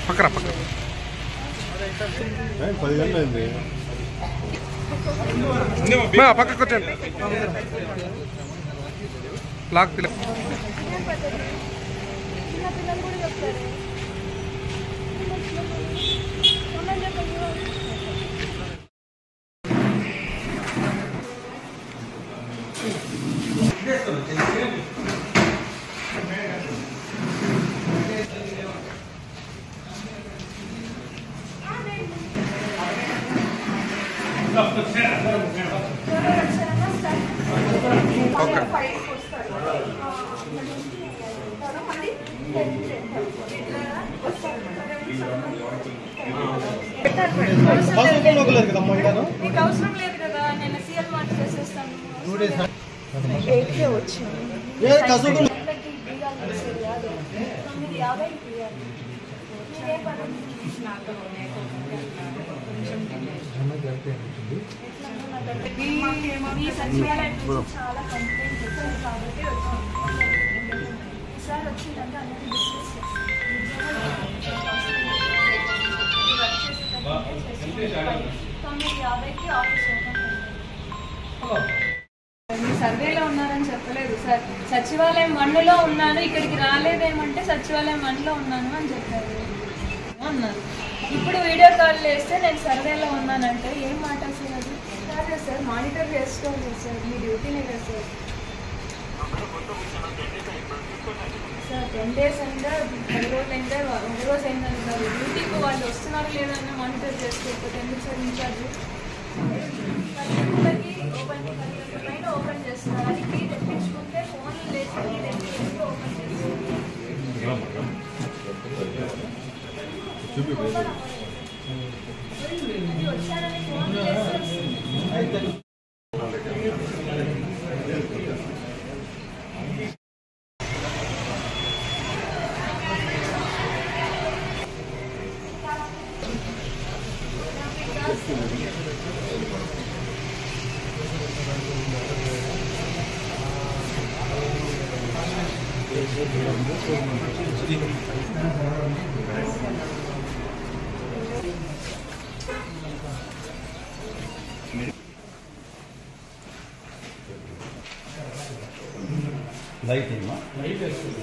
పక్కరా పక్కన 10 గంటలైంది పక్కకు వచ్చండి లాక్ తిల మీకు అవసరం లేదు కదా నేను సీఎల్ మార్క్ చేసేస్తాను చాలా కంప్లైంట్ చేశారు కాబట్టి ఈసారి వచ్చిందంటే అందరినీ డిస్కస్ మీ సర్వేలో ఉన్నారని చెప్పలేదు సార్. సచివాలయం 1లో ఉన్నాను, ఇక్కడికి రాలేదేమంటే సచివాలయం 1లో ఉన్నాను అని చెప్పారు అన్నారు. ఇప్పుడు వీడియో కాల్ చేస్తే నేను సర్వేలో ఉన్నానంటే ఏం మాట సార్? అది కాదు సార్, మానిటర్ చేసుకోవాలి సార్, మీ డ్యూటీనే కదా సార్. సార్ 10 డేస్ అయిందా, 10 రోజులు అయిందా, 1 రోజు అయిందని కాదు, డ్యూటీకి వాళ్ళు వస్తున్నారు లేదన్నా మానిటర్ చేసుకోకపోతే ఎందుకు సార్ ఇన్ఛార్జ్? 10 పైన ఓపెన్ చేస్తున్నారు, అది కీ తెప్పించుకుంటే ఫోన్లు లేచి కీ తెప్పించుకుంటే ఓపెన్ చేస్తున్నారు. వచ్చారని ఫోన్ చేస్తారు. లైట్ ఏమా లైట్ వేస్తుంది.